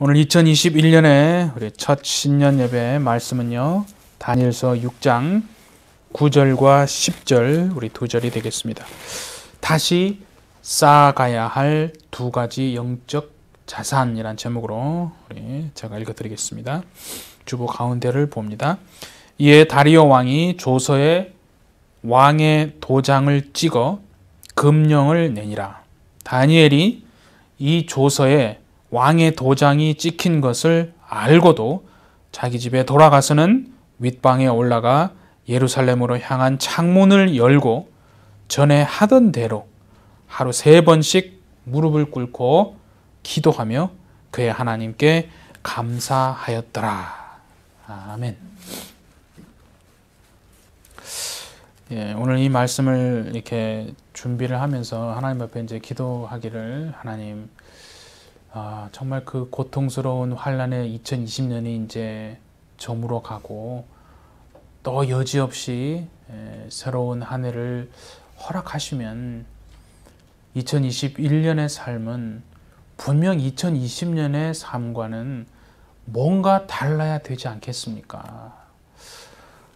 오늘 2021년에 우리 첫 신년 예배 말씀은요, 다니엘서 6장 9절과 10절 우리 두 절이 되겠습니다. 다시 쌓아가야 할 두 가지 영적 자산이란 제목으로 제가 읽어드리겠습니다. 주보 가운데를 봅니다. 이에 다리오 왕이 조서에 왕의 도장을 찍어 금령을 내니라. 다니엘이 이 조서에 왕의 도장이 찍힌 것을 알고도 자기 집에 돌아가서는 윗방에 올라가 예루살렘으로 향한 창문을 열고 전에 하던 대로 하루 3번씩 무릎을 꿇고 기도하며 그의 하나님께 감사하였더라. 아멘. 오늘 이 말씀을 이렇게 준비를 하면서 하나님 앞에 이제 기도하기를, 하나님, 정말 그 고통스러운 환란의 2020년이 이제 저물어 가고 또 여지없이 새로운 한 해를 허락하시면 2021년의 삶은 분명 2020년의 삶과는 뭔가 달라야 되지 않겠습니까?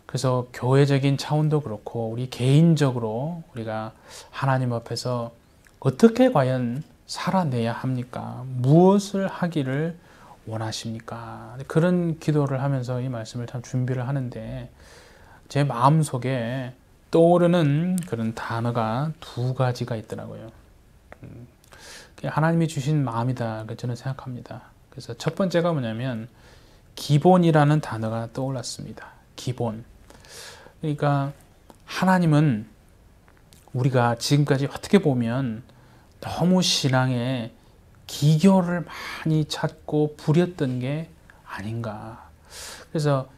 그래서 교회적인 차원도 그렇고 우리 개인적으로 우리가 하나님 앞에서 어떻게 과연 살아내야 합니까? 무엇을 하기를 원하십니까? 그런 기도를 하면서 이 말씀을 참 준비를 하는데 제 마음속에 떠오르는 그런 단어가 두 가지가 있더라고요. 하나님이 주신 마음이다, 저는 생각합니다. 그래서 첫 번째가 뭐냐면 기본이라는 단어가 떠올랐습니다. 기본. 그러니까 하나님은 우리가 지금까지 어떻게 보면 너무 신앙에 기교를 많이 찾고 부렸던 게 아닌가. 그래서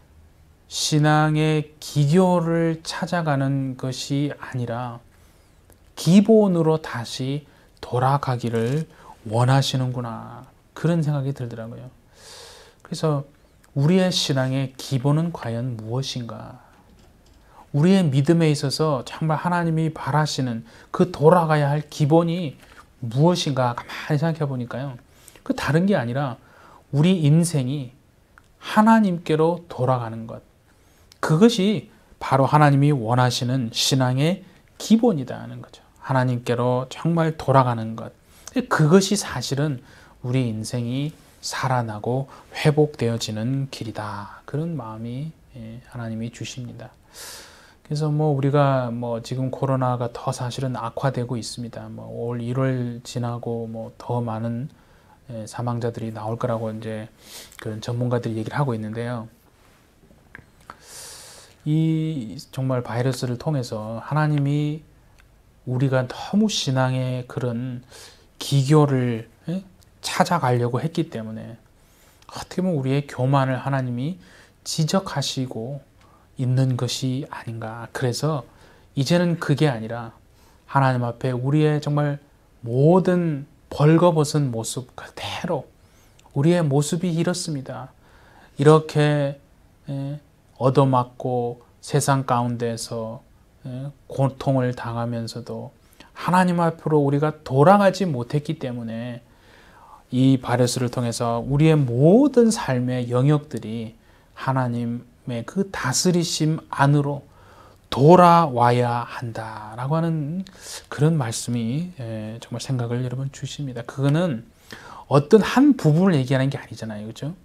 신앙의 기교를 찾아가는 것이 아니라 기본으로 다시 돌아가기를 원하시는구나, 그런 생각이 들더라고요. 그래서 우리의 신앙의 기본은 과연 무엇인가? 우리의 믿음에 있어서 정말 하나님이 바라시는 그 돌아가야 할 기본이 무엇인가 가만히 생각해 보니까요, 그 다른 게 아니라 우리 인생이 하나님께로 돌아가는 것, 그것이 바로 하나님이 원하시는 신앙의 기본이다는 거죠. 하나님께로 정말 돌아가는 것, 그것이 사실은 우리 인생이 살아나고 회복되어지는 길이다, 그런 마음이 하나님이 주십니다. 그래서 우리가 지금 코로나가 더 사실은 악화되고 있습니다. 올 1월 지나고 더 많은 사망자들이 나올 거라고 이제 그런 전문가들이 얘기를 하고 있는데요. 이 정말 바이러스를 통해서 하나님이 우리가 너무 신앙의 그런 기교를 찾아가려고 했기 때문에 어떻게 보면 우리의 교만을 하나님이 지적하시고 있는 것이 아닌가. 그래서 이제는 그게 아니라 하나님 앞에 우리의 정말 모든 벌거벗은 모습 그대로, 우리의 모습이 이렇습니다, 이렇게 얻어맞고 세상 가운데서 고통을 당하면서도 하나님 앞으로 우리가 돌아가지 못했기 때문에 이 바이러스를 통해서 우리의 모든 삶의 영역들이 하나님의 그 다스리심 안으로 돌아와야 한다라고 하는 그런 말씀이 정말 생각을 여러분 주십니다. 그거는 어떤 한 부분을 얘기하는 게 아니잖아요, 그렇죠?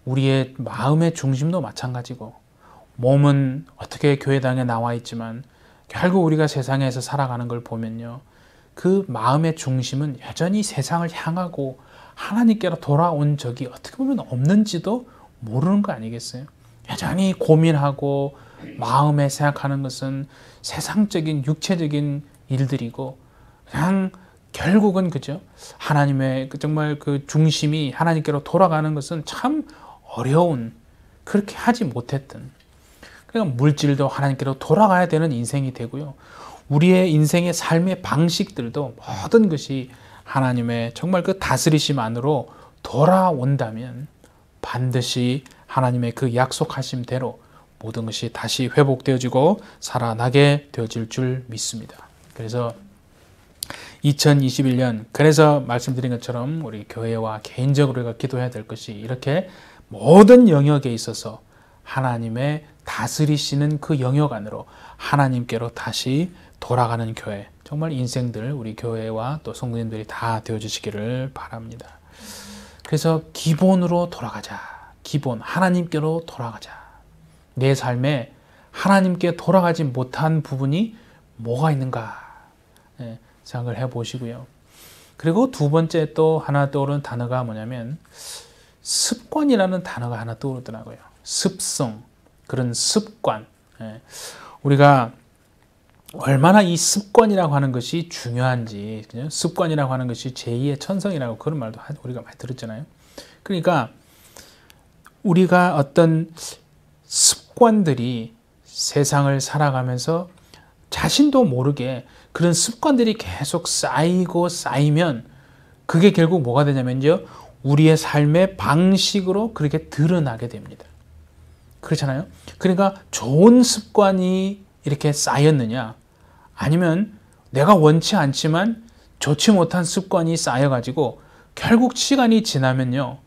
우리의 마음의 중심도 마찬가지고, 몸은 어떻게 교회당에 나와 있지만 결국 우리가 세상에서 살아가는 걸 보면요, 그 마음의 중심은 여전히 세상을 향하고 하나님께로 돌아온 적이 어떻게 보면 없는지도 모르는 거 아니겠어요? 여전히 고민하고 마음에 생각하는 것은 세상적인 육체적인 일들이고, 그냥 결국은 그죠, 하나님의 정말 그 중심이 하나님께로 돌아가는 것은 참 어려운, 그렇게 하지 못했던, 그러니까 물질도 하나님께로 돌아가야 되는 인생이 되고요, 우리의 인생의 삶의 방식들도 모든 것이 하나님의 정말 그 다스리심 안으로 돌아온다면 반드시 하나님의 그 약속하심대로 모든 것이 다시 회복되어지고 살아나게 되어질 줄 믿습니다. 그래서 2021년 그래서 말씀드린 것처럼 우리 교회와 개인적으로 우리가 기도해야 될 것이 이렇게 모든 영역에 있어서 하나님의 다스리시는 그 영역 안으로 하나님께로 다시 돌아가는 교회, 정말 인생들 우리 교회와 또 성도님들이 다 되어주시기를 바랍니다. 그래서 기본으로 돌아가자. 기본 하나님께로 돌아가자. 내 삶에 하나님께 돌아가지 못한 부분이 뭐가 있는가 생각을 해보시고요. 그리고 두 번째 또 하나 떠오르는 단어가 뭐냐면 습관이라는 단어가 하나 떠오르더라고요. 습성, 그런 습관. 우리가 얼마나 이 습관이라고 하는 것이 중요한지, 그죠? 습관이라고 하는 것이 제2의 천성이라고 그런 말도 우리가 많이 들었잖아요. 그러니까 우리가 어떤 습관들이 세상을 살아가면서 자신도 모르게 그런 습관들이 계속 쌓이고 쌓이면 그게 결국 뭐가 되냐면요, 우리의 삶의 방식으로 그렇게 드러나게 됩니다. 그렇잖아요. 그러니까 좋은 습관이 이렇게 쌓였느냐, 아니면 내가 원치 않지만 좋지 못한 습관이 쌓여가지고 결국 시간이 지나면요,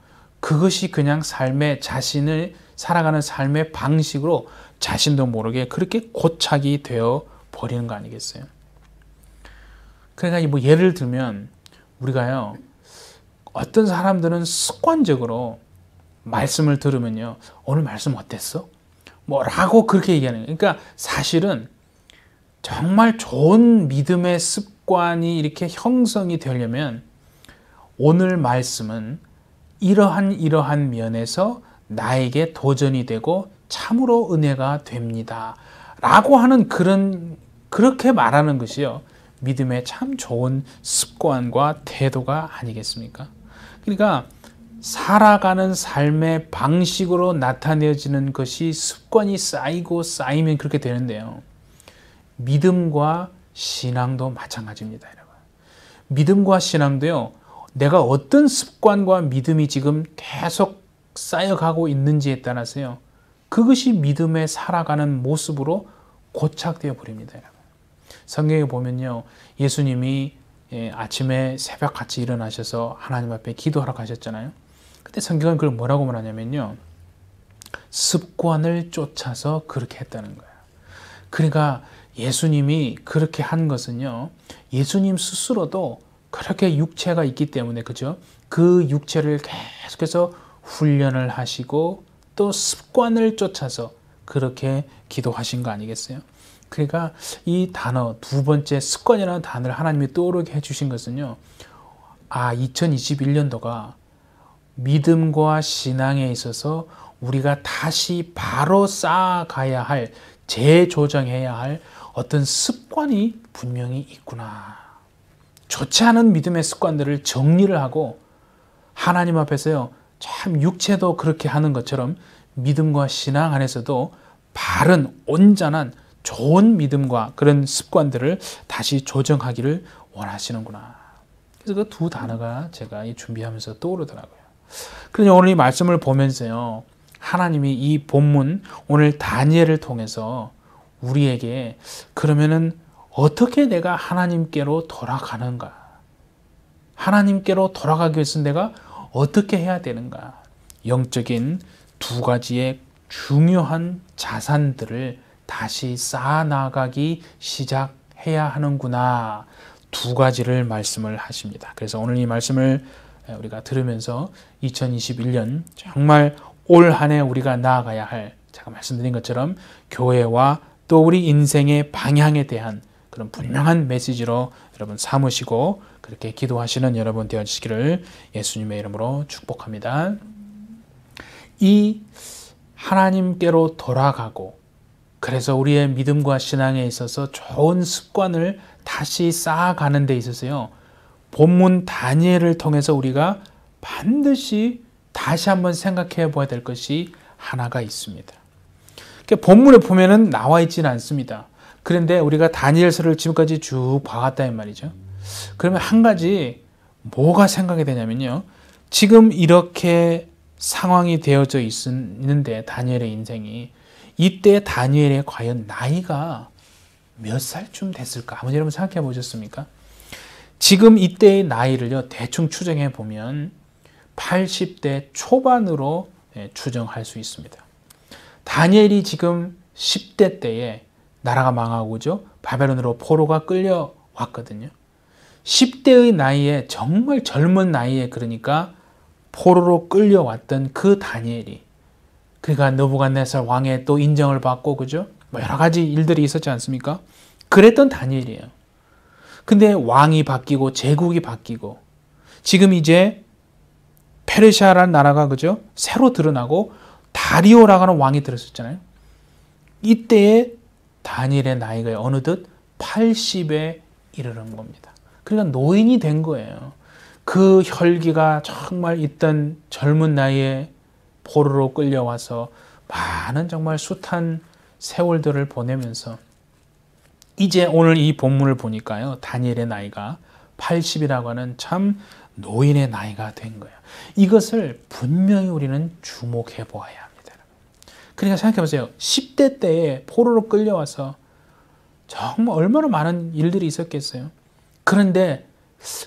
그것이 그냥 삶의 자신을 살아가는 삶의 방식으로 자신도 모르게 그렇게 고착이 되어 버리는 거 아니겠어요? 그러니까 뭐 예를 들면 우리가요, 어떤 사람들은 습관적으로 말씀을 들으면요, 오늘 말씀 어땠어? 뭐라고 그렇게 얘기하는 거예요. 그러니까 사실은 정말 좋은 믿음의 습관이 이렇게 형성이 되려면 오늘 말씀은 이러한 면에서 나에게 도전이 되고 참으로 은혜가 됩니다 라고 하는 그렇게 말하는 것이요, 믿음의 참 좋은 습관과 태도가 아니겠습니까? 그러니까 살아가는 삶의 방식으로 나타내어지는 것이 습관이 쌓이고 쌓이면 그렇게 되는데요, 믿음과 신앙도 마찬가지입니다, 여러분. 믿음과 신앙도요, 내가 어떤 습관과 믿음이 지금 계속 쌓여가고 있는지에 따라서요, 그것이 믿음에 살아가는 모습으로 고착되어 버립니다, 여러분. 성경에 보면요, 예수님이 아침에 새벽같이 일어나셔서 하나님 앞에 기도하러 가셨잖아요. 그때 성경은 그걸 뭐라고 말하냐면요, 습관을 쫓아서 그렇게 했다는 거예요. 그러니까 예수님이 그렇게 한 것은요, 예수님 스스로도 그렇게 육체가 있기 때문에, 그죠? 그 육체를 계속해서 훈련을 하시고 또 습관을 쫓아서 그렇게 기도하신 거 아니겠어요? 그러니까 이 단어, 두 번째 습관이라는 단어를 하나님이 떠오르게 해주신 것은요, 2021년도가 믿음과 신앙에 있어서 우리가 다시 바로 쌓아가야 할, 재조정해야 할 어떤 습관이 분명히 있구나. 좋지 않은 믿음의 습관들을 정리를 하고 하나님 앞에서요, 참 육체도 그렇게 하는 것처럼 믿음과 신앙 안에서도 바른, 온전한 좋은 믿음과 그런 습관들을 다시 조정하기를 원하시는구나. 그래서 그 두 단어가 제가 준비하면서 떠오르더라고요. 그러니 오늘 이 말씀을 보면서요, 하나님이 이 본문, 오늘 다니엘을 통해서 우리에게 그러면은 어떻게 내가 하나님께로 돌아가는가? 하나님께로 돌아가기 위해서 내가 어떻게 해야 되는가? 영적인 두 가지의 중요한 자산들을 다시 쌓아나가기 시작해야 하는구나. 두 가지를 말씀을 하십니다. 그래서 오늘 이 말씀을 우리가 들으면서 2021년 정말 올 한 해 우리가 나아가야 할, 제가 말씀드린 것처럼 교회와 또 우리 인생의 방향에 대한 그런 분명한 메시지로 여러분 삼으시고 그렇게 기도하시는 여러분 되어주시기를 예수님의 이름으로 축복합니다. 이 하나님께로 돌아가고, 그래서 우리의 믿음과 신앙에 있어서 좋은 습관을 다시 쌓아가는 데 있어서요, 본문 다니엘을 통해서 우리가 반드시 다시 한번 생각해 봐야 될 것이 하나가 있습니다. 본문에 보면은 나와 있지는 않습니다. 그런데 우리가 다니엘서를 지금까지 쭉 봐왔다는 말이죠. 그러면 한 가지 뭐가 생각이 되냐면요, 지금 이렇게 상황이 되어져 있는데 다니엘의 인생이, 이때 다니엘의 과연 나이가 몇 살쯤 됐을까? 한번 여러분 생각해 보셨습니까? 지금 이때의 나이를요, 대충 추정해 보면 80대 초반으로 추정할 수 있습니다. 다니엘이 지금 10대 때에 나라가 망하고죠, 바벨론으로 포로가 끌려왔거든요. 10대의 나이에, 정말 젊은 나이에, 그러니까 포로로 끌려왔던 그 다니엘이, 그가 느부갓네살 왕의 또 인정을 받고, 그죠? 뭐 여러 가지 일들이 있었지 않습니까? 그랬던 다니엘이에요. 근데 왕이 바뀌고 제국이 바뀌고 지금 이제 페르시아라는 나라가, 그죠? 새로 드러나고 다리오라고 하는 왕이 들었었잖아요. 이때에 다니엘의 나이가 어느덧 80에 이르는 겁니다. 그러니까 노인이 된 거예요. 그 혈기가 정말 있던 젊은 나이에 포로로 끌려와서 많은 정말 숱한 세월들을 보내면서 이제 오늘 이 본문을 보니까요, 다니엘의 나이가 80이라고 하는 참 노인의 나이가 된 거예요. 이것을 분명히 우리는 주목해 보아야 합니다. 그러니까 생각해 보세요. 10대 때에 포로로 끌려와서 정말 얼마나 많은 일들이 있었겠어요. 그런데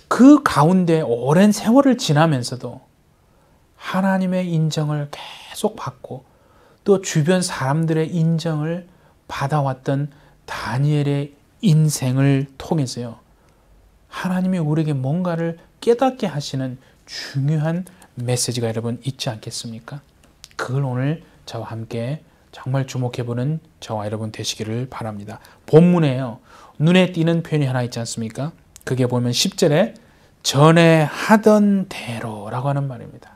그 가운데 오랜 세월을 지나면서도 하나님의 인정을 계속 받고 또 주변 사람들의 인정을 받아왔던 다니엘의 인생을 통해서요, 하나님이 우리에게 뭔가를 깨닫게 하시는 중요한 메시지가 여러분 있지 않겠습니까? 그걸 오늘 저와 함께 정말 주목해보는 저와 여러분 되시기를 바랍니다. 본문에요, 눈에 띄는 표현이 하나 있지 않습니까? 그게 보면 10절에 전에 하던 대로라고 하는 말입니다.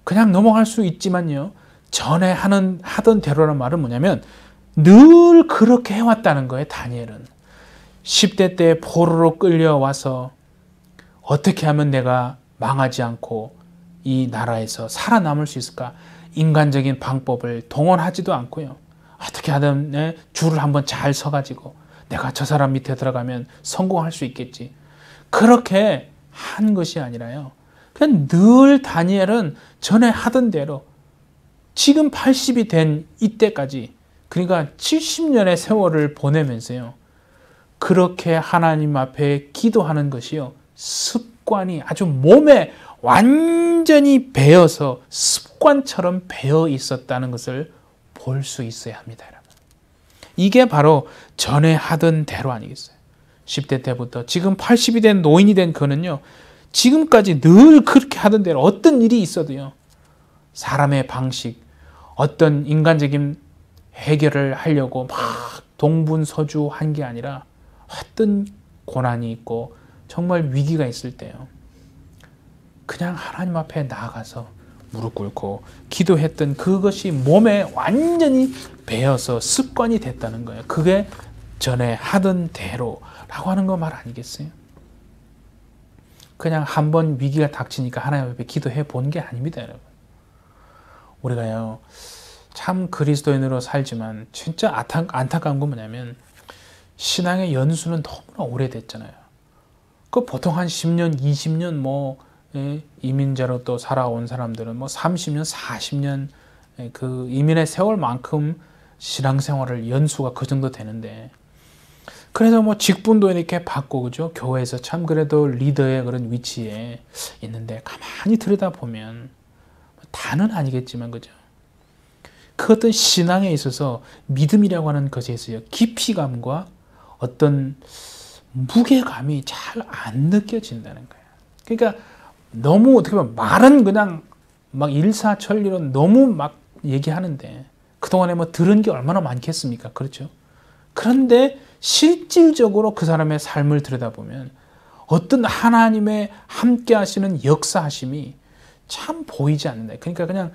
그냥 넘어갈 수 있지만요, 전에 하던 대로라는 말은 뭐냐면 늘 그렇게 해왔다는 거예요. 다니엘은 10대 때 포로로 끌려와서 어떻게 하면 내가 망하지 않고 이 나라에서 살아남을 수 있을까? 인간적인 방법을 동원하지도 않고요, 어떻게 하든 줄을 한번 잘 서가지고 내가 저 사람 밑에 들어가면 성공할 수 있겠지, 그렇게 한 것이 아니라요, 그냥 늘 다니엘은 전에 하던 대로 지금 80이 된 이때까지, 그러니까 70년의 세월을 보내면서요, 그렇게 하나님 앞에 기도하는 것이요, 습관이 아주 몸에 완전히 배어서 습관처럼 배어 있었다는 것을 볼 수 있어야 합니다, 여러분. 이게 바로 전에 하던 대로 아니겠어요? 10대 때부터 지금 80이 된 노인이 된 그는요, 지금까지 늘 그렇게 하던 대로 어떤 일이 있어도요, 사람의 방식, 어떤 인간적인 해결을 하려고 막 동분서주한 게 아니라 어떤 고난이 있고 정말 위기가 있을 때요, 그냥 하나님 앞에 나아가서 무릎 꿇고 기도했던 그것이 몸에 완전히 배어서 습관이 됐다는 거예요. 그게 전에 하던 대로라고 하는 거 말 아니겠어요? 그냥 한번 위기가 닥치니까 하나님 앞에 기도해 본 게 아닙니다, 여러분. 우리가요, 참 그리스도인으로 살지만 진짜 안타까운 건 뭐냐면 신앙의 연수는 너무나 오래됐잖아요. 그 보통 한 10년, 20년 이민자로 또 살아온 사람들은 30년, 40년 그 이민의 세월만큼 신앙생활을 연수가 그 정도 되는데, 그래서 직분도 이렇게 받고, 그죠? 교회에서 참 그래도 리더의 그런 위치에 있는데 가만히 들여다보면 다는 아니겠지만, 그죠? 그 어떤 신앙에 있어서 믿음이라고 하는 것에 있어서 깊이감과 어떤 무게감이 잘 안 느껴진다는 거예요. 그러니까 너무 어떻게 보면 말은 그냥 막 일사천리로 너무 막 얘기하는데 그동안에 들은 게 얼마나 많겠습니까? 그렇죠? 그런데 실질적으로 그 사람의 삶을 들여다보면 어떤 하나님의 함께 하시는 역사하심이 참 보이지 않는다. 그러니까 그냥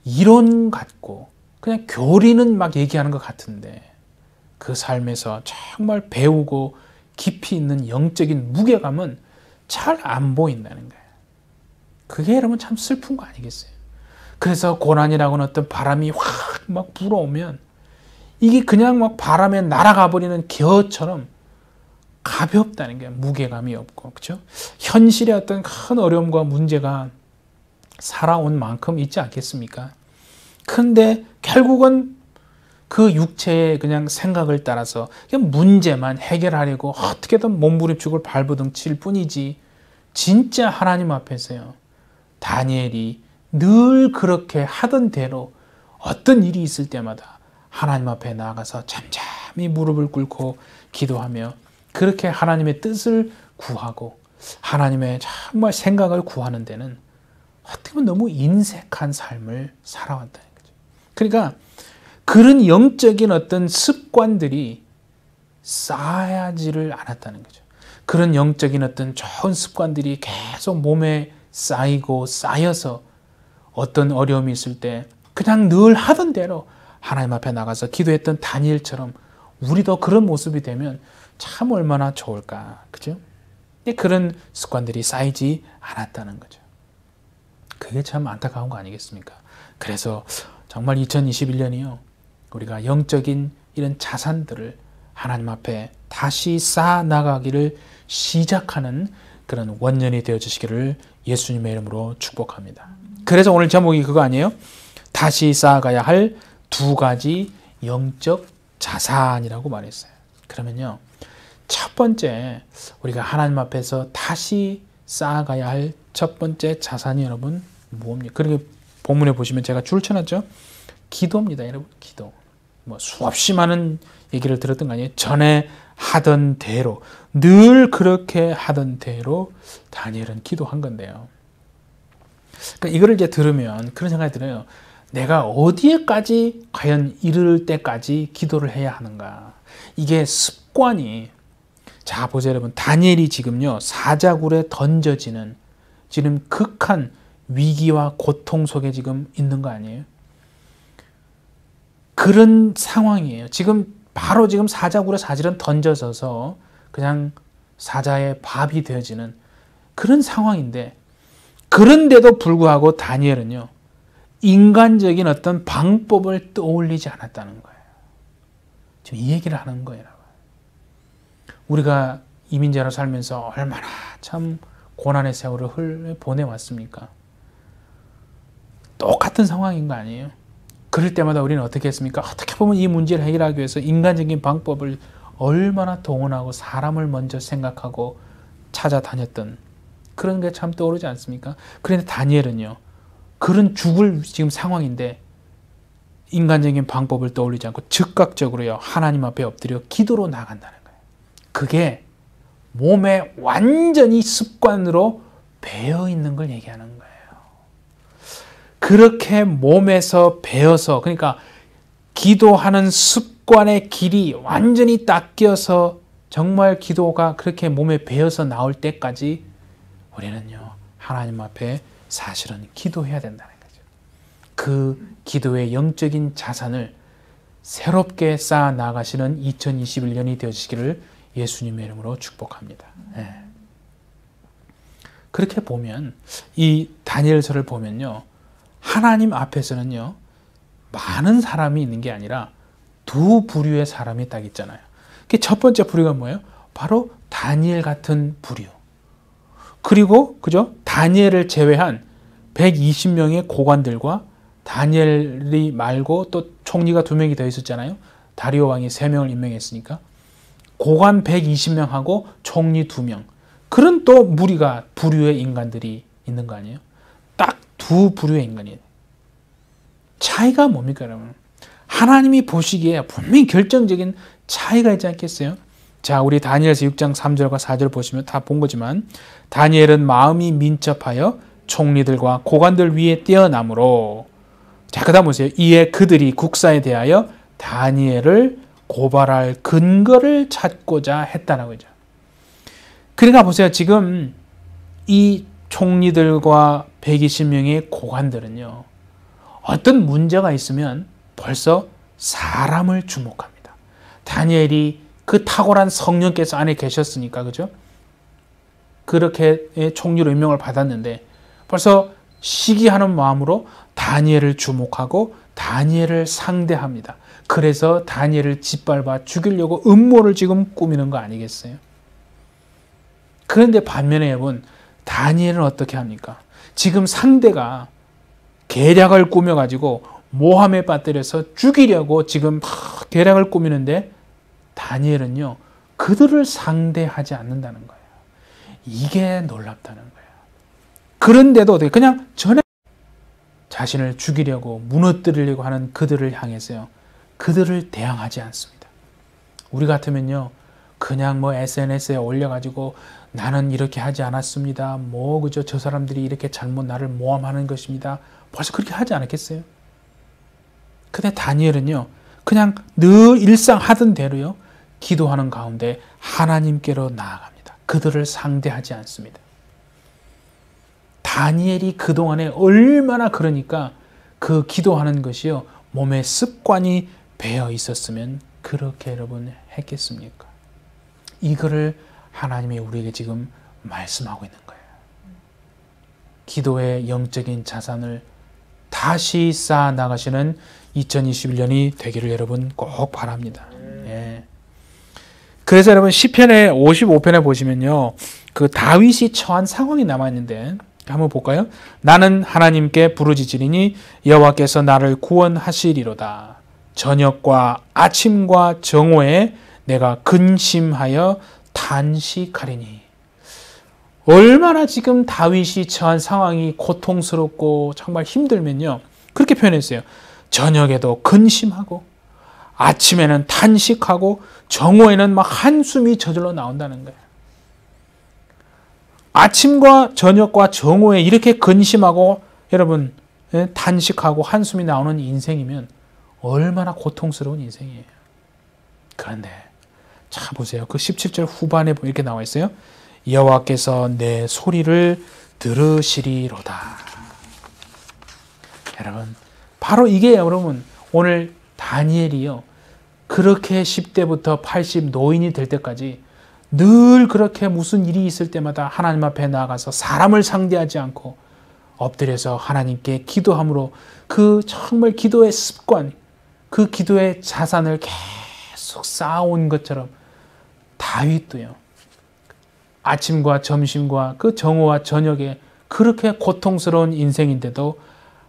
이론 같고 그냥 교리는 막 얘기하는 것 같은데 그 삶에서 정말 배우고 깊이 있는 영적인 무게감은 잘 안 보인다는 거예요. 그게 여러분 참 슬픈 거 아니겠어요? 그래서 고난이라고는 어떤 바람이 확 막 불어오면 이게 그냥 막 바람에 날아가 버리는 겨처럼 가볍다는 게, 무게감이 없고, 그렇죠? 현실의 어떤 큰 어려움과 문제가 살아온 만큼 있지 않겠습니까? 그런데 결국은 그 육체의 그냥 생각을 따라서 그냥 문제만 해결하려고 어떻게든 몸부림치고 발버둥 칠 뿐이지, 진짜 하나님 앞에서요, 다니엘이 늘 그렇게 하던 대로 어떤 일이 있을 때마다 하나님 앞에 나아가서 잠잠히 무릎을 꿇고 기도하며 그렇게 하나님의 뜻을 구하고 하나님의 정말 생각을 구하는 데는 어떻게 보면 너무 인색한 삶을 살아왔다는 거죠. 그러니까 그런 영적인 어떤 습관들이 쌓여지를 않았다는 거죠. 그런 영적인 어떤 좋은 습관들이 계속 몸에 쌓이고 쌓여서 어떤 어려움이 있을 때 그냥 늘 하던 대로 하나님 앞에 나가서 기도했던 다니엘처럼 우리도 그런 모습이 되면 참 얼마나 좋을까, 그죠? 그런 습관들이 쌓이지 않았다는 거죠. 그게 참 안타까운 거 아니겠습니까? 그래서 정말 2021년이요, 우리가 영적인 이런 자산들을 하나님 앞에 다시 쌓아 나가기를 시작하는 그런 원년이 되어 주시기를 예수님의 이름으로 축복합니다. 그래서 오늘 제목이 그거 아니에요? 다시 쌓아가야 할 두 가지 영적 자산이라고 말했어요. 그러면요, 첫 번째 우리가 하나님 앞에서 다시 쌓아가야 할 첫 번째 자산이 여러분 뭡니까? 그렇게 본문에 보시면 제가 줄 쳐놨죠? 기도입니다, 여러분. 기도. 뭐 수없이 많은 얘기를 들었던 거 아니에요? 전에 하던 대로, 늘 그렇게 하던 대로 다니엘은 기도한 건데요. 그러니까 이거를 이제 들으면 그런 생각이 들어요. 내가 어디에까지 과연 이를 때까지 기도를 해야 하는가? 이게 습관이, 자 보세요 여러분, 다니엘이 지금요 사자굴에 던져지는 지금 극한 위기와 고통 속에 지금 있는 거 아니에요? 그런 상황이에요. 지금 바로 지금 사자굴에 사실은 던져져서 그냥 사자의 밥이 되어지는 그런 상황인데, 그런데도 불구하고 다니엘은요 인간적인 어떤 방법을 떠올리지 않았다는 거예요. 지금 이 얘기를 하는 거예요. 우리가 이민자로 살면서 얼마나 참 고난의 세월을 보내왔습니까? 똑같은 상황인 거 아니에요? 그럴 때마다 우리는 어떻게 했습니까? 어떻게 보면 이 문제를 해결하기 위해서 인간적인 방법을 얼마나 동원하고 사람을 먼저 생각하고 찾아다녔던 그런 게 참 떠오르지 않습니까? 그런데 다니엘은요, 그런 죽을 지금 상황인데 인간적인 방법을 떠올리지 않고 즉각적으로요 하나님 앞에 엎드려 기도로 나간다는 거예요. 그게 몸에 완전히 습관으로 배어 있는 걸 얘기하는 거예요. 그렇게 몸에서 배어서, 그러니까 기도하는 습관의 길이 완전히 딱 끼어서 정말 기도가 그렇게 몸에 배어서 나올 때까지 우리는요 하나님 앞에 사실은 기도해야 된다는 거죠. 그 기도의 영적인 자산을 새롭게 쌓아 나가시는 2021년이 되어주시기를 예수님의 이름으로 축복합니다. 네. 그렇게 보면 이 다니엘서를 보면요 하나님 앞에서는요 많은 사람이 있는 게 아니라 두 부류의 사람이 딱 있잖아요. 첫 번째 부류가 뭐예요? 바로 다니엘 같은 부류. 그리고 그죠? 다니엘을 제외한 120명의 고관들과 다니엘이 말고 또 총리가 2명이 더 있었잖아요. 다리오 왕이 3명을 임명했으니까 고관 120명하고 총리 2명, 그런 또 무리가 부류의 인간들이 있는 거 아니에요? 딱 두 부류의 인간이에요. 차이가 뭡니까 여러분? 하나님이 보시기에 분명히 결정적인 차이가 있지 않겠어요? 자, 우리 다니엘서 6장 3절과 4절 보시면 다 본 거지만, 다니엘은 마음이 민첩하여 총리들과 고관들 위에 뛰어나므로, 자, 그 다음 보세요. 이에 그들이 국사에 대하여 다니엘을 고발할 근거를 찾고자 했다라고 하죠. 그러니까 보세요. 지금 이 총리들과 120명의 고관들은요, 어떤 문제가 있으면 벌써 사람을 주목합니다. 다니엘이 그 탁월한 성령께서 안에 계셨으니까, 그죠? 그렇게 총리로 임명을 받았는데 벌써 시기하는 마음으로 다니엘을 주목하고 다니엘을 상대합니다. 그래서 다니엘을 짓밟아 죽이려고 음모를 지금 꾸미는 거 아니겠어요? 그런데 반면에 여러분, 다니엘은 어떻게 합니까? 지금 상대가 계략을 꾸며가지고 모함에 빠뜨려서 죽이려고 지금 막 계략을 꾸미는데 다니엘은요, 그들을 상대하지 않는다는 거예요. 이게 놀랍다는 거예요. 그런데도 어떻게 그냥 전에 자신을 죽이려고 무너뜨리려고 하는 그들을 향해서요, 그들을 대항하지 않습니다. 우리 같으면요, 그냥 뭐 SNS에 올려가지고 나는 이렇게 하지 않았습니다. 그죠? 저 사람들이 이렇게 잘못 나를 모함하는 것입니다. 벌써 그렇게 하지 않았겠어요? 근데 다니엘은요, 그냥 늘 일상 하던 대로요, 기도하는 가운데 하나님께로 나아갑니다. 그들을 상대하지 않습니다. 다니엘이 그동안에 얼마나 그러니까 그 기도하는 것이요, 몸에 습관이 배어 있었으면 그렇게 여러분 했겠습니까? 이거를 하나님이 우리에게 지금 말씀하고 있는 거예요. 기도의 영적인 자산을 다시 쌓아 나가시는 2021년이 되기를 여러분 꼭 바랍니다. 예. 그래서 여러분 시편의 55편에 보시면요, 그 다윗이 처한 상황이 남아 있는데 한번 볼까요? 나는 하나님께 부르짖으리니 여호와께서 나를 구원하시리로다. 저녁과 아침과 정오에 내가 근심하여 탄식하리니. 얼마나 지금 다윗이 처한 상황이 고통스럽고 정말 힘들면요, 그렇게 표현했어요. 저녁에도 근심하고 아침에는 탄식하고 정오에는 막 한숨이 저절로 나온다는 거예요. 아침과 저녁과 정오에 이렇게 근심하고 여러분 탄식하고 한숨이 나오는 인생이면 얼마나 고통스러운 인생이에요. 그런데 자 보세요. 그 17절 후반에 이렇게 나와 있어요. 여호와께서 내 소리를 들으시리로다. 여러분 바로 이게 여러분 오늘 다니엘이요, 그렇게 10대부터 80 노인이 될 때까지 늘 그렇게 무슨 일이 있을 때마다 하나님 앞에 나아가서 사람을 상대하지 않고 엎드려서 하나님께 기도함으로 그 정말 기도의 습관, 그 기도의 자산을 계속 쌓아온 것처럼 다윗도요, 아침과 점심과 그 정오와 저녁에 그렇게 고통스러운 인생인데도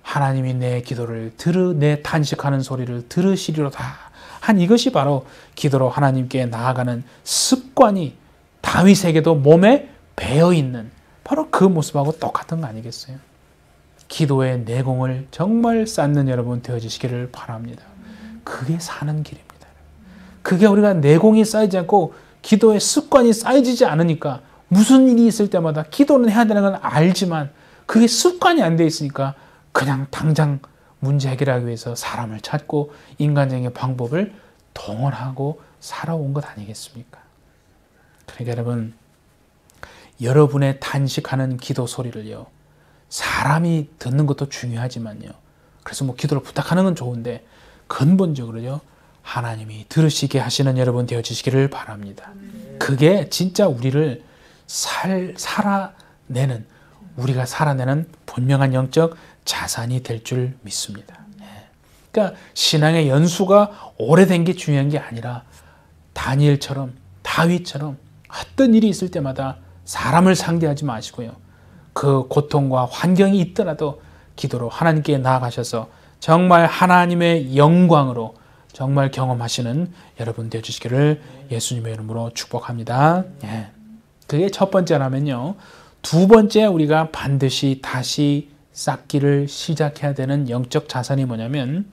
하나님이 내 기도를 내 탄식하는 소리를 들으시리로다 한 이것이 바로 기도로 하나님께 나아가는 습관이 다윗에게도 몸에 배어있는 바로 그 모습하고 똑같은 거 아니겠어요? 기도의 내공을 정말 쌓는 여러분 되어지시기를 바랍니다. 그게 사는 길입니다. 그게 우리가 내공이 쌓이지 않고 기도의 습관이 쌓여지지 않으니까 무슨 일이 있을 때마다 기도는 해야 되는 건 알지만 그게 습관이 안 돼 있으니까 그냥 당장 문제 해결하기 위해서 사람을 찾고 인간적인 방법을 동원하고 살아온 것 아니겠습니까? 그러니까 여러분, 여러분의 탄식하는 기도 소리를요, 사람이 듣는 것도 중요하지만요, 그래서 뭐 기도를 부탁하는 건 좋은데 근본적으로요, 하나님이 들으시게 하시는 여러분 되어주시기를 바랍니다. 그게 진짜 우리를 살아내는, 우리가 살아내는 분명한 영적 자산이 될 줄 믿습니다. 그러니까 신앙의 연수가 오래된 게 중요한 게 아니라 다니엘처럼 다윗처럼 어떤 일이 있을 때마다 사람을 상대하지 마시고요, 그 고통과 환경이 있더라도 기도로 하나님께 나아가셔서 정말 하나님의 영광으로 정말 경험하시는 여러분 되어주시기를 예수님의 이름으로 축복합니다. 그게 첫 번째라면요, 두 번째 우리가 반드시 다시 쌓기를 시작해야 되는 영적 자산이 뭐냐면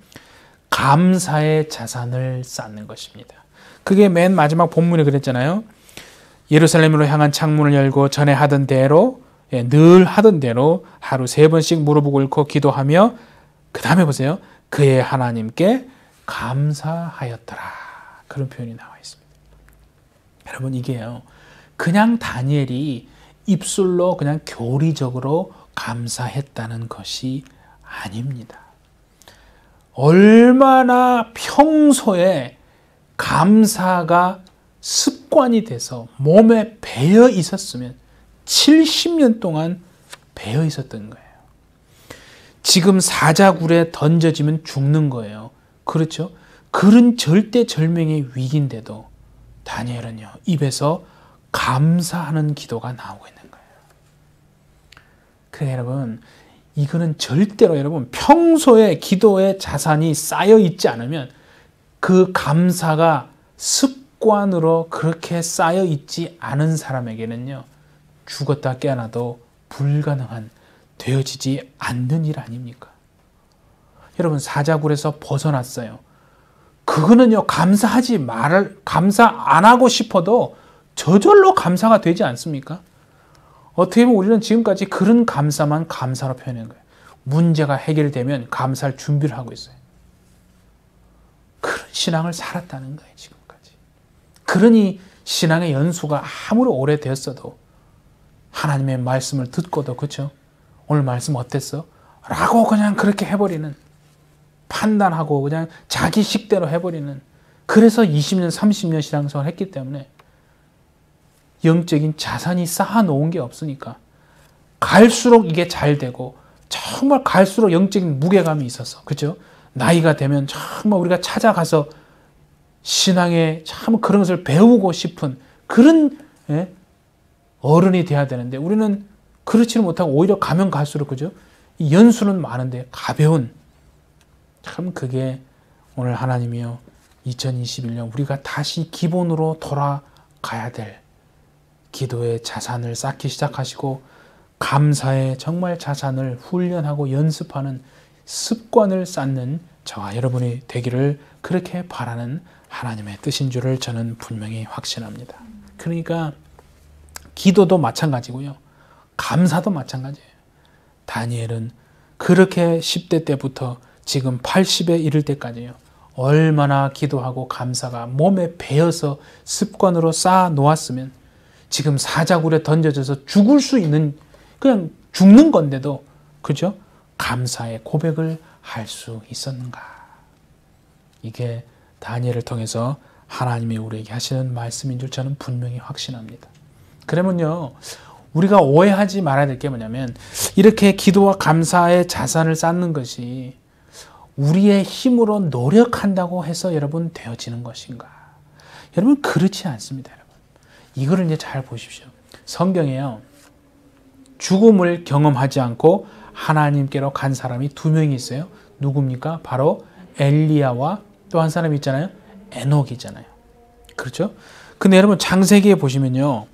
감사의 자산을 쌓는 것입니다. 그게 맨 마지막 본문에 그랬잖아요. 예루살렘으로 향한 창문을 열고 전에 하던 대로, 늘 하던 대로 하루 3번씩 무릎을 꿇고 기도하며 그 다음에 보세요. 그의 하나님께 감사하였더라. 그런 표현이 나와 있습니다. 여러분 이게요, 그냥 다니엘이 입술로 그냥 교리적으로 감사했다는 것이 아닙니다. 얼마나 평소에 감사가 습관이 돼서 몸에 배어 있었으면 70년 동안 배어 있었던 거예요. 지금 사자굴에 던져지면 죽는 거예요. 그렇죠? 그런 절대절명의 위기인데도 다니엘은요, 입에서 감사하는 기도가 나오고 있는 거예요. 그래 여러분, 이거는 절대로 여러분 평소에 기도의 자산이 쌓여 있지 않으면 그 감사가 습관으로 그렇게 쌓여 있지 않은 사람에게는요, 죽었다 깨어나도 불가능한, 되어지지 않는 일 아닙니까? 여러분, 사자굴에서 벗어났어요. 그거는요, 감사 안 하고 싶어도 저절로 감사가 되지 않습니까? 어떻게 보면 우리는 지금까지 그런 감사만 감사로 표현한 거예요. 문제가 해결되면 감사할 준비를 하고 있어요. 그런 신앙을 살았다는 거예요, 지금까지. 그러니 신앙의 연수가 아무리 오래되었어도 하나님의 말씀을 듣고도, 그렇죠? 오늘 말씀 어땠어? 라고 그냥 그렇게 해버리는, 판단하고 그냥 자기 식대로 해버리는, 그래서 20년, 30년 신앙생활을 했기 때문에 영적인 자산이 쌓아놓은 게 없으니까 갈수록 이게 잘 되고, 정말 갈수록 영적인 무게감이 있어서, 그렇죠? 나이가 되면 정말 우리가 찾아가서 신앙에 참 그런 것을 배우고 싶은 그런 어른이 돼야 되는데, 우리는 그렇지는 못하고 오히려 가면 갈수록, 그죠? 이 연수는 많은데 가벼운, 참 그게 오늘 하나님이요, 2021년 우리가 다시 기본으로 돌아가야 될 기도의 자산을 쌓기 시작하시고, 감사의 정말 자산을 훈련하고 연습하는 습관을 쌓는 저와 여러분이 되기를 그렇게 바라는 하나님의 뜻인 줄을 저는 분명히 확신합니다. 그러니까 기도도 마찬가지고요, 감사도 마찬가지예요. 다니엘은 그렇게 10대 때부터 지금 80에 이를 때까지요, 얼마나 기도하고 감사가 몸에 배어서 습관으로 쌓아 놓았으면 지금 사자굴에 던져져서 죽을 수 있는, 그냥 죽는 건데도, 그죠? 감사의 고백을 할 수 있었는가? 이게 다니엘을 통해서 하나님이 우리에게 하시는 말씀인 줄 저는 분명히 확신합니다. 그러면요, 우리가 오해하지 말아야 될 게 뭐냐면, 이렇게 기도와 감사의 자산을 쌓는 것이 우리의 힘으로 노력한다고 해서 여러분 되어지는 것인가? 여러분, 그렇지 않습니다. 여러분, 이거를 이제 잘 보십시오. 성경에요, 죽음을 경험하지 않고 하나님께로 간 사람이 두 명이 있어요. 누굽니까? 바로 엘리야와 또 한 사람이 있잖아요, 에녹이잖아요. 그렇죠? 근데 여러분, 창세기에 보시면요,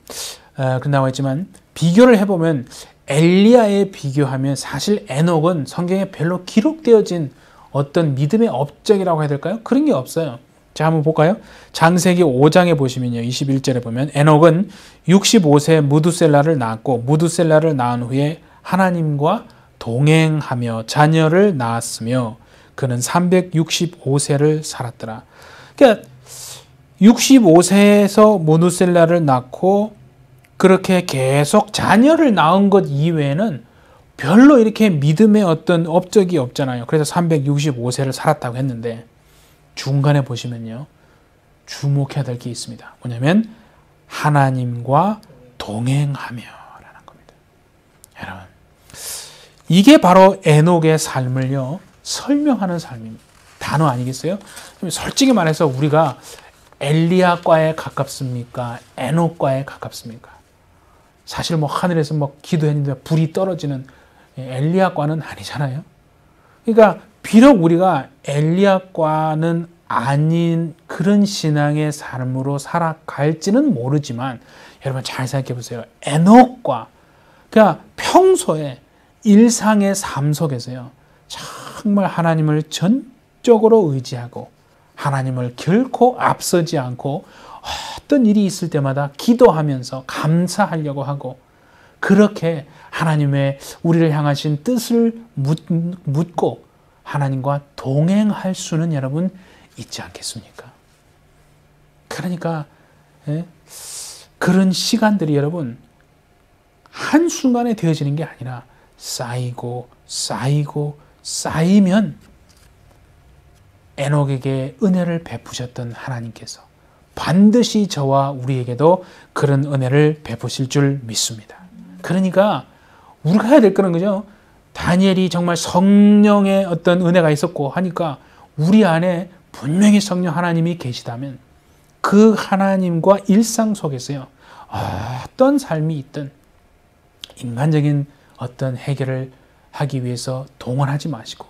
나와 있지만 비교를 해보면 엘리야에 비교하면 사실 에녹은 성경에 별로 기록되어진 어떤 믿음의 업적이라고 해야 될까요? 그런 게 없어요. 자, 한번 볼까요? 창세기 5장에 보시면요, 21절에 보면 에녹은 65세에 무두셀라를 낳았고, 무두셀라를 낳은 후에 하나님과 동행하며 자녀를 낳았으며 그는 365세를 살았더라. 그러니까 65세에서 무두셀라를 낳고 그렇게 계속 자녀를 낳은 것 이외에는 별로 이렇게 믿음의 어떤 업적이 없잖아요. 그래서 365세를 살았다고 했는데, 중간에 보시면요, 주목해야 될 게 있습니다. 뭐냐면 하나님과 동행하며 라는 겁니다. 여러분, 이게 바로 에녹의 삶을요 설명하는 삶입니다. 단어 아니겠어요? 솔직히 말해서 우리가 엘리야과에 가깝습니까? 에녹과에 가깝습니까? 사실 뭐 하늘에서 뭐 기도했는데 불이 떨어지는 엘리야과는 아니잖아요. 그러니까 비록 우리가 엘리야과는 아닌 그런 신앙의 삶으로 살아갈지는 모르지만, 여러분 잘 생각해 보세요. 에녹과, 그러니까 평소에 일상의 삶 속에서요, 정말 하나님을 전적으로 의지하고 하나님을 결코 앞서지 않고 어떤 일이 있을 때마다 기도하면서 감사하려고 하고, 그렇게 하나님의 우리를 향하신 뜻을 묻고 하나님과 동행할 수는 여러분 있지 않겠습니까? 그러니까 그런 시간들이 여러분 한순간에 되어지는 게 아니라 쌓이고 쌓이고 쌓이면 에녹에게 은혜를 베푸셨던 하나님께서 반드시 저와 우리에게도 그런 은혜를 베푸실 줄 믿습니다. 그러니까 우리가 해야 될 거는, 그죠? 다니엘이 정말 성령의 어떤 은혜가 있었고 하니까 우리 안에 분명히 성령 하나님이 계시다면 그 하나님과 일상 속에서요, 어떤 삶이 있든 인간적인 어떤 해결을 하기 위해서 동원하지 마시고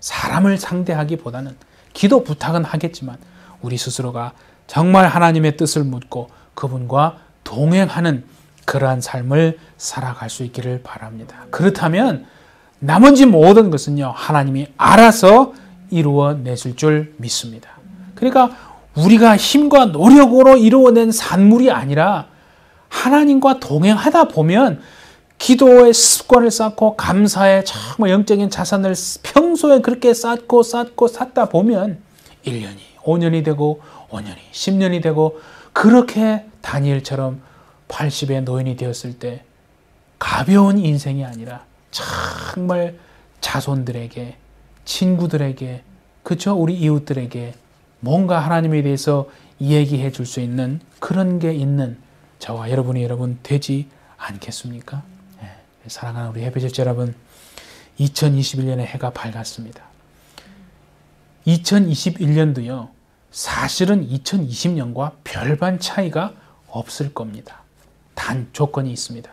사람을 상대하기보다는 기도 부탁은 하겠지만 우리 스스로가 정말 하나님의 뜻을 묻고 그분과 동행하는 그러한 삶을 살아갈 수 있기를 바랍니다. 그렇다면 나머지 모든 것은요, 하나님이 알아서 이루어내실 줄 믿습니다. 그러니까 우리가 힘과 노력으로 이루어낸 산물이 아니라 하나님과 동행하다 보면 기도의 습관을 쌓고 감사의 정말 영적인 자산을 평소에 그렇게 쌓고 쌓다 보면 1년이 5년이 되고 5년이 10년이 되고 그렇게 다니엘처럼 80의 노인이 되었을 때 가벼운 인생이 아니라 정말 자손들에게, 친구들에게, 그렇죠? 우리 이웃들에게 뭔가 하나님에 대해서 얘기해 줄 수 있는 그런 게 있는 저와 여러분 되지 않겠습니까? 네. 사랑하는 우리 해배제자 여러분, 2021년의 해가 밝았습니다. 2021년도요, 사실은 2020년과 별반 차이가 없을 겁니다. 단 조건이 있습니다.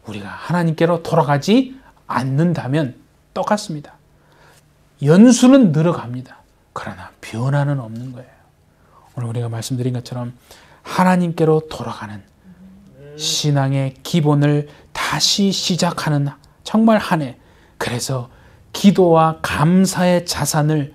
우리가 하나님께로 돌아가지 않는다면 똑같습니다. 연수는 늘어갑니다. 그러나 변화는 없는 거예요. 오늘 우리가 말씀드린 것처럼 하나님께로 돌아가는 신앙의 기본을 다시 시작하는 정말 한 해. 그래서 기도와 감사의 자산을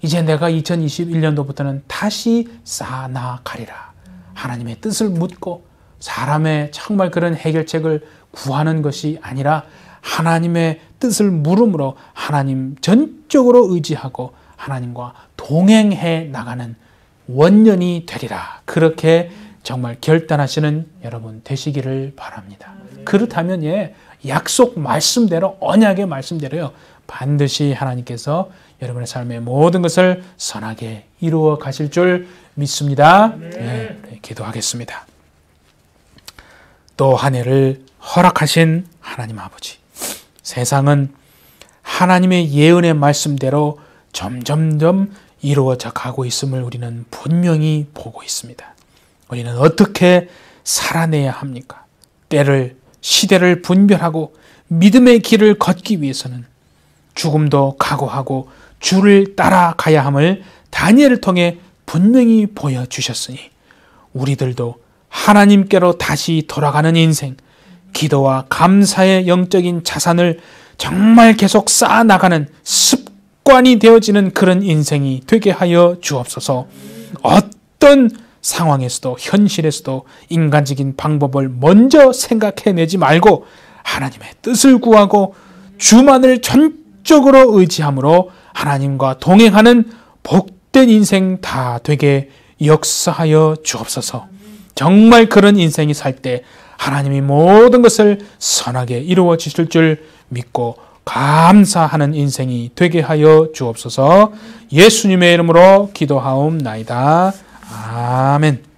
이제 내가 2021년도부터는 다시 쌓아나가리라. 하나님의 뜻을 묻고 사람의 정말 그런 해결책을 구하는 것이 아니라 하나님의 뜻을 물음으로 하나님 전적으로 의지하고 하나님과 동행해 나가는 원년이 되리라. 그렇게 정말 결단하시는 여러분 되시기를 바랍니다. 그렇다면 약속 말씀대로, 언약의 말씀대로요, 반드시 하나님께서 여러분의 삶의 모든 것을 선하게 이루어 가실 줄 믿습니다. 네, 기도하겠습니다. 또 한 해를 허락하신 하나님 아버지, 세상은 하나님의 예언의 말씀대로 점점점 이루어져 가고 있음을 우리는 분명히 보고 있습니다. 우리는 어떻게 살아내야 합니까? 때를, 시대를 분별하고 믿음의 길을 걷기 위해서는 죽음도 각오하고 주를 따라가야 함을 다니엘을 통해 분명히 보여주셨으니 우리들도 하나님께로 다시 돌아가는 인생, 기도와 감사의 영적인 자산을 정말 계속 쌓아나가는 습관이 되어지는 그런 인생이 되게 하여 주옵소서. 어떤 상황에서도, 현실에서도 인간적인 방법을 먼저 생각해내지 말고 하나님의 뜻을 구하고 주만을 전적으로 의지함으로 하나님과 동행하는 복된 인생 다 되게 역사하여 주옵소서. 정말 그런 인생이 살 때 하나님이 모든 것을 선하게 이루어 주실 줄 믿고 감사하는 인생이 되게 하여 주옵소서. 예수님의 이름으로 기도하옵나이다. 아멘.